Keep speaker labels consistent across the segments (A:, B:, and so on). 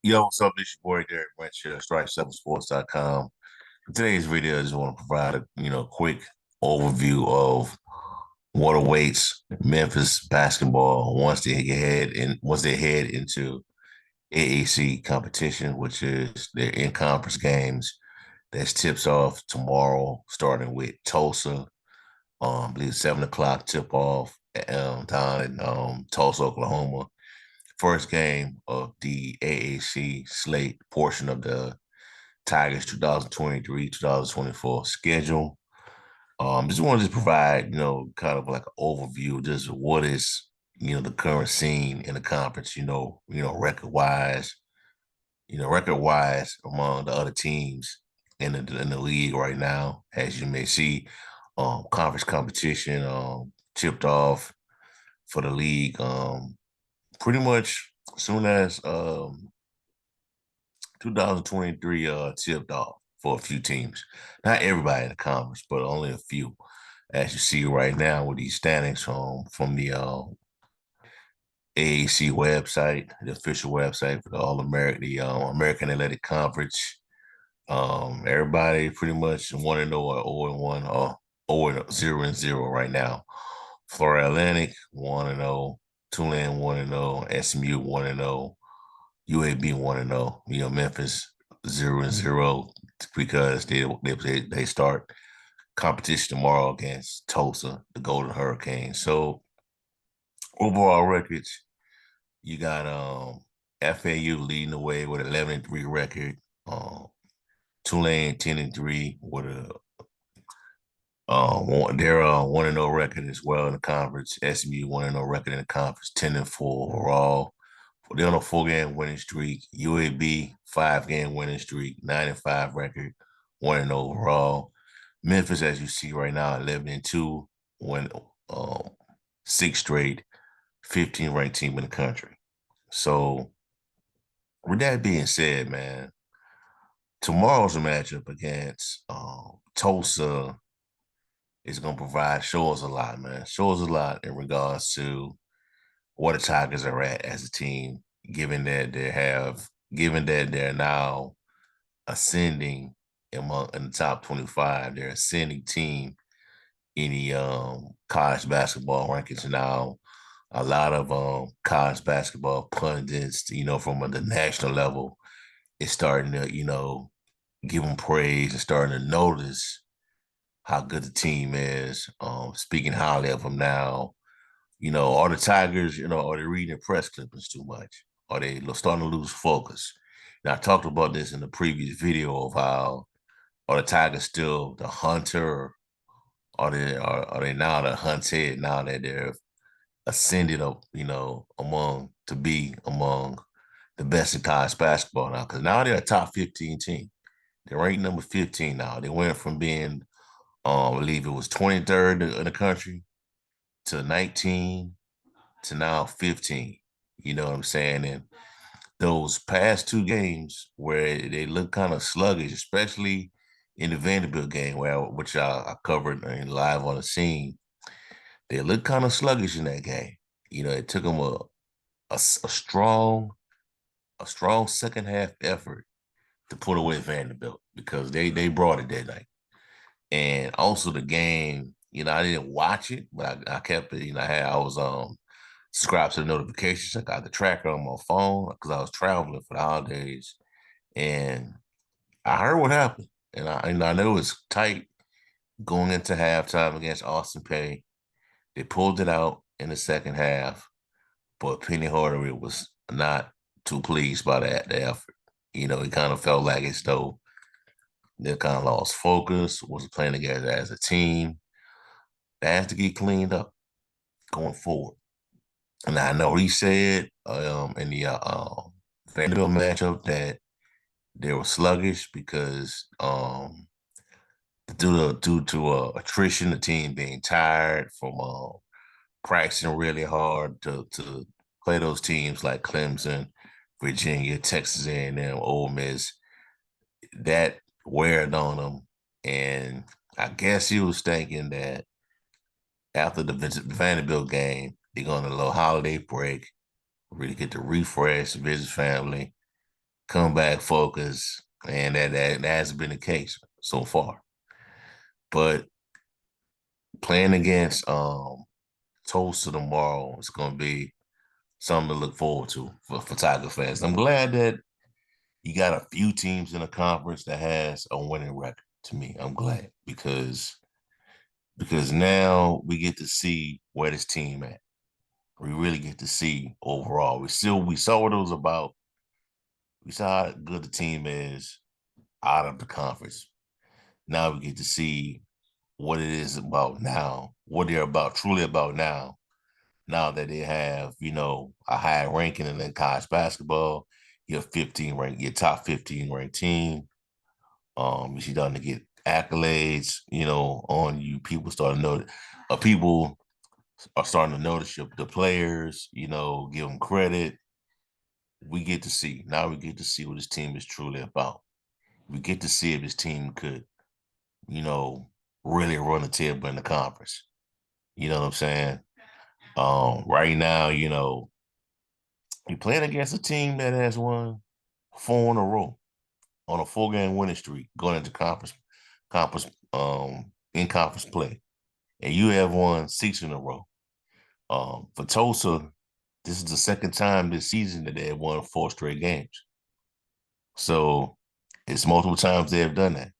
A: Yo, what's up? This your boy Derek Wrench here, strike7sports.com. In today's video, I just want to provide a quick overview of what awaits Memphis basketball once they head into AAC competition, which is their in-conference games. That tips off tomorrow, starting with Tulsa. I believe 7 o'clock tip off down in Tulsa, Oklahoma. First game of the AAC slate portion of the Tigers 2023-2024 schedule. Just wanted to provide, kind of like an overview, just what is, the current scene in the conference, record wise among the other teams in the league right now. As you may see, conference competition tipped off for the league. Pretty much as soon as 2023 tipped off for a few teams. Not everybody in the conference, but only a few. As you see right now with these standings from the AAC website, the official website for the American Athletics Conference. Everybody pretty much 1-0 or 0-1 or 0-0 right now. Florida Atlantic 1-0, Tulane 1-0, SMU 1-0, UAB 1-0. Memphis 0-0 because they start competition tomorrow against Tulsa, the Golden Hurricanes. So overall records, you got FAU leading the way with 11-3 record. Tulane 10-3 with a their 1-0 record as well in the conference. SMU 1-0 record in the conference, 10-4 overall. They're on a 4-game winning streak. UAB 5-game winning streak, 9-5 record, 1-0 overall. Memphis, as you see right now, 11-2, win 6 straight, 15 ranked team in the country. So, with that being said, man, tomorrow's matchup against Tulsa is going to show us a lot, man. Show us a lot in regards to where the Tigers are at as a team, given that they're now ascending in the top 25. They're ascending team in the college basketball rankings now. A lot of college basketball pundits, from the national level, is starting to, give them praise and starting to notice how good the team is. Speaking highly of them now. Are the Tigers, are they reading press clippings too much? Are they starting to lose focus? Now, I talked about this in the previous video of how are the Tigers still the hunter? Are they now the hunted now that they're ascended up, to be among the best in college basketball now? Because now they're a top 15 team. They're ranked number 15 now. They went from being, I believe it was 23rd in the country to 19 to now 15. You know what I'm saying? And those past 2 games where they look kind of sluggish, especially in the Vanderbilt game, which I covered live on the scene, they looked kind of sluggish in that game. It took them a strong second half effort to put away Vanderbilt because they brought it that night. And also the game, I didn't watch it, but I kept it. I was subscribed to the notifications. I got the tracker on my phone because I was traveling for the holidays, and I heard what happened. And I know it was tight going into halftime against Austin Peay. They pulled it out in the second half, but Penny Hardaway was not too pleased by the effort. It kind of felt like as though they kind of lost focus, wasn't playing together as a team. That has to get cleaned up going forward. And I know he said in the Vanderbilt matchup that they were sluggish because due to attrition, the team being tired from practicing really hard to play those teams like Clemson, Virginia, Texas A&M, Ole Miss. That weared on them, and I guess he was thinking that after the Vanderbilt game, they're going to a little holiday break, really get to refresh, visit family, comeback focus, and that hasn't been the case so far. But playing against Tulsa tomorrow is going to be something to look forward to for Tiger fans. I'm glad that you got a few teams in the conference that has a winning record. To me, I'm glad because now we get to see where this team at. We really get to see overall. We saw what it was about. We saw how good the team is out of the conference. Now we get to see what it is about now, what they're about, truly about now. Now that they have, a high ranking in college basketball, your top 15 ranked team. You're starting to get accolades, on you. People starting to know, people are starting to notice the players, give them credit. We get to see. Now we get to see what this team is truly about. We get to see if this team could, you know, really run the table in the conference. You know what I'm saying? Right now, you're playing against a team that has won 4 in a row on a 4-game winning streak going into conference in conference play. And you have won 6 in a row. For Tulsa, this is the second time this season that they have won 4 straight games. So it's multiple times they have done that.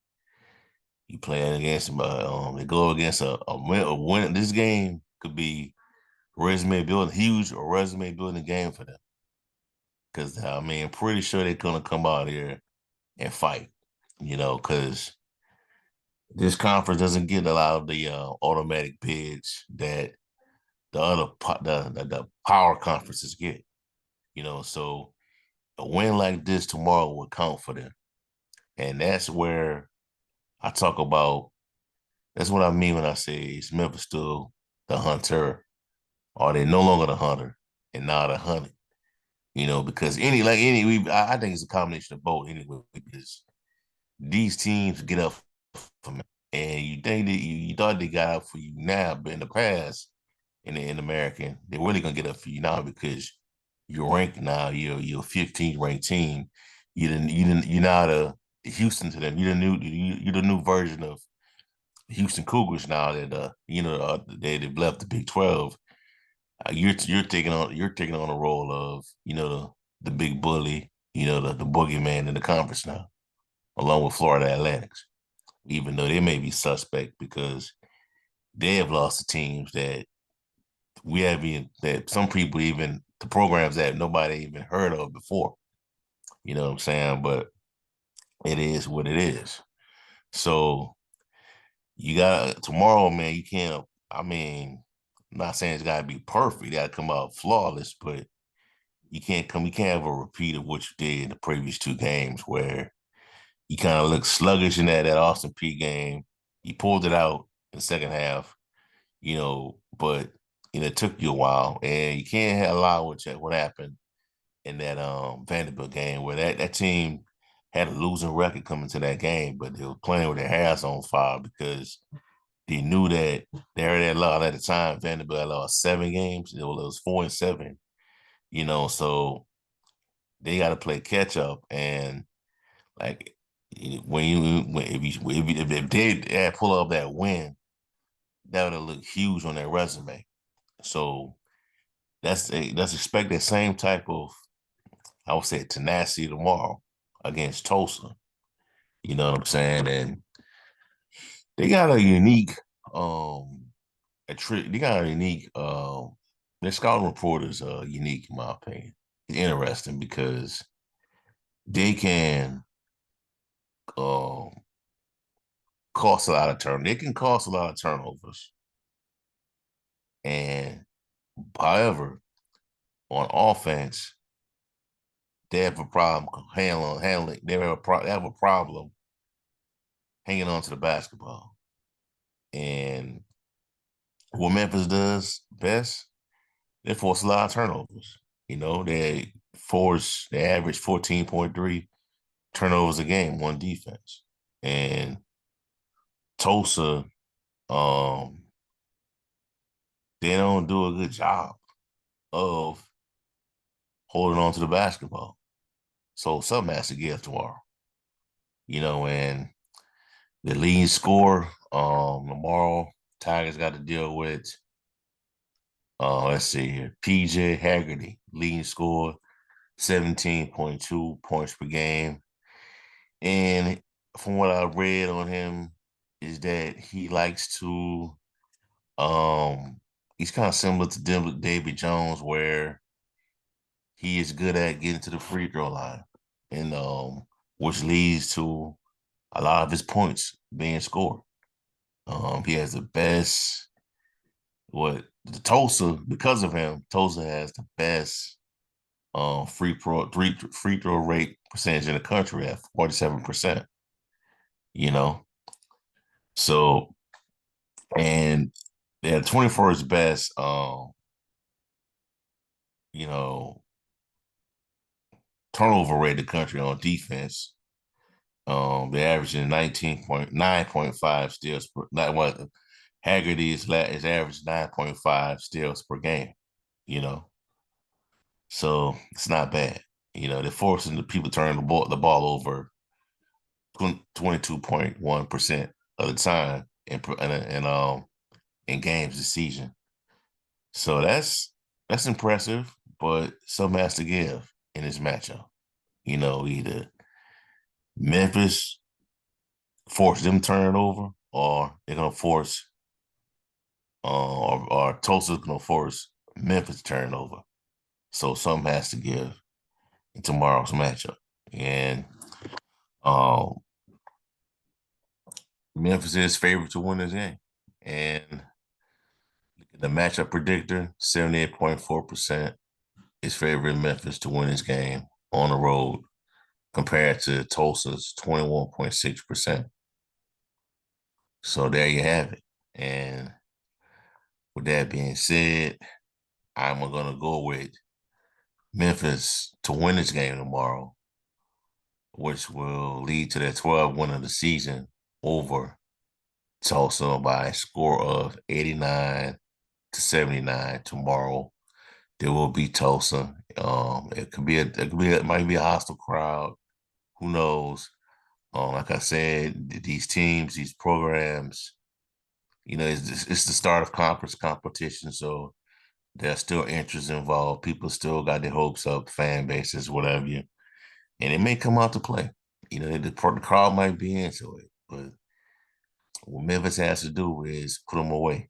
A: You playing against they go against a win. This game could be huge resume building game for them. Because I'm pretty sure they're gonna come out here and fight. Because this conference doesn't get a lot of the automatic bids that the other the power conferences get. So a win like this tomorrow will count for them, and that's where I talk about. That's what I mean when I say is Memphis still the hunter, or they no longer the hunter and now the hunted. Because I think it's a combination of both anyway. Because these teams get up for me, and you think that you thought they got up for you now, but in the past, in American, they're really gonna get up for you now because you're ranked now. You're a 15th ranked team. You're now the Houston to them. You're the new version of Houston Cougars now that they've left the Big 12. You're taking on the role of the big bully, the boogeyman in the conference now, along with Florida Atlantics. Even though they may be suspect because they have lost to teams that we have even that some people even the programs that nobody even heard of before. You know what I'm saying? But it is what it is. So you got tomorrow, man. You can't. I'm not saying it's got to be perfect. You got to come out flawless, but you can't come. You can't have a repeat of what you did in the previous 2 games where you kind of looked sluggish in that Austin P game. You pulled it out in the second half, but it took you a while, and you can't allow what happened in that Vanderbilt game where that team had a losing record coming to that game, but they were playing with their hands on fire because they knew that they heard that lot at the time. Vanderbilt had lost 7 games. It was 4-7. So they got to play catch up, and like if they had pull up that win, that would have looked huge on their resume. So let's expect that same type of, I would say, tenacity tomorrow against Tulsa. You know what I'm saying? And they got a unique they got a unique their scouting report is unique in my opinion. It's interesting because they can um cause a lot of turn. They can cause a lot of turnovers. And however, on offense, they have a problem handling. They have a problem hanging on to the basketball. And what Memphis does best, they force a lot of turnovers. They average 14.3 turnovers a game on defense. And Tulsa, um, they don't do a good job of holding on to the basketball. So something has to give tomorrow. And the leading score tomorrow, Tigers got to deal with let's see here. PJ Haggerty, leading score, 17.2 points per game. And from what I read on him, is that he likes to he's kind of similar to David Jones, where he is good at getting to the free throw line. And which leads to a lot of his points being scored. He has the best the Tulsa, because of him, Tulsa has the best free throw rate percentage in the country at 47%. You know, so and they're 21st best. You know, turnover rate in the country on defense. They're averaging 19.9.5 steals per. Not what Haggerty is averaging 9.5 steals per game. You know, so it's not bad. They're forcing the people to turn the ball over 22.1% of the time in games this season. So that's impressive, but something has to give in this matchup. Either Memphis force them to turn it over, or they're gonna force or Tulsa's gonna force Memphis to turn it over. So something has to give in tomorrow's matchup. And um Memphis is favored to win this game. And the matchup predictor, 78.4%, is favoring Memphis to win this game on the road compared to Tulsa's 21.6%. So there you have it. And with that being said, I'm going to go with Memphis to win this game tomorrow, which will lead to their 12th win of the season over Tulsa by a score of 89-79 tomorrow. There will be Tulsa. It might be a hostile crowd. Who knows? Like I said, these teams, these programs, it's the start of conference competition, so there's still interest involved. People still got their hopes up, fan bases, whatever you, and it may come out to play. The crowd might be into it, but what Memphis has to do is put them away,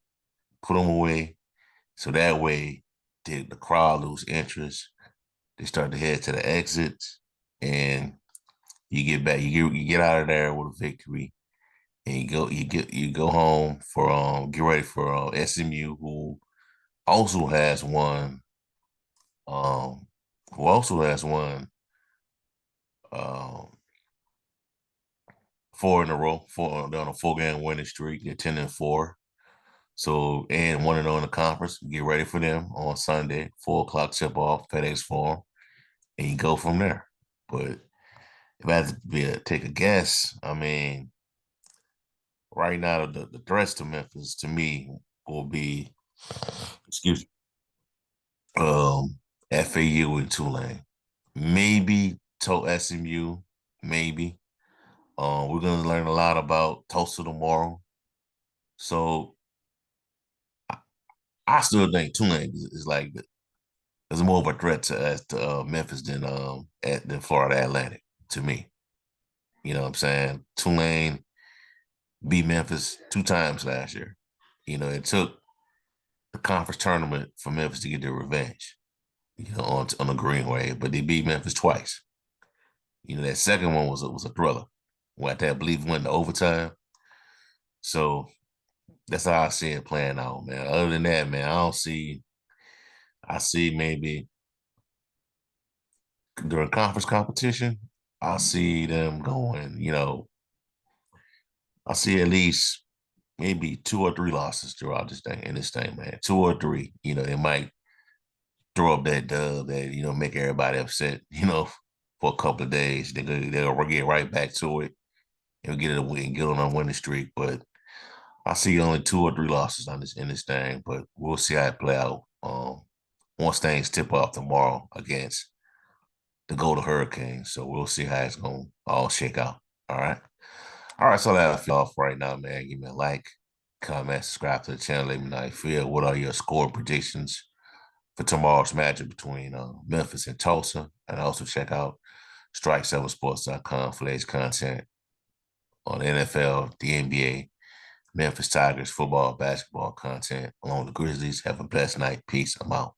A: so that way the crowd lose interest. They start to head to the exits, and you get back. You get out of there with a victory, and you go home for get ready for SMU, also has won um who also has won um 4 in a row. They're on a 4 game winning streak. They're 10-4. So and 1-0 in the conference. Get ready for them on Sunday, 4 o'clock tip off, FedEx Forum, and you go from there. But if I had to take a guess, I mean, right now the threats to Memphis to me will be, excuse me, FAU and Tulane, maybe to SMU, maybe. We're gonna learn a lot about Tulsa tomorrow, so I still think Tulane is like is more of a threat to Memphis than Florida Atlantic to me. You know what I'm saying? Tulane beat Memphis 2 times last year. It took the conference tournament for Memphis to get their revenge. On the Greenway, but they beat Memphis twice. That second one was a thriller. What I believe went to overtime. So that's how I see it playing out, man. Other than that, man, I see maybe during conference competition, I see them going, I see at least maybe 2 or 3 losses throughout this thing, man. 2 or 3. They might throw up that dub that, make everybody upset, for a couple of days. They'll get right back to it and get it a win, get on a winning streak. But I see only 2 or 3 losses in this thing, but we'll see how it play out. Once things tip off tomorrow against to go to Hurricanes. So we'll see how it's going to all shake out. All right. All right. So that's off right now, man. Give me a like, comment, subscribe to the channel. Let me know how you feel. What are your score predictions for tomorrow's matchup between Memphis and Tulsa? And also check out strike7sports.com for latest content on the NFL, the NBA, Memphis Tigers, football, basketball content along with the Grizzlies. Have a blessed night. Peace. I'm out.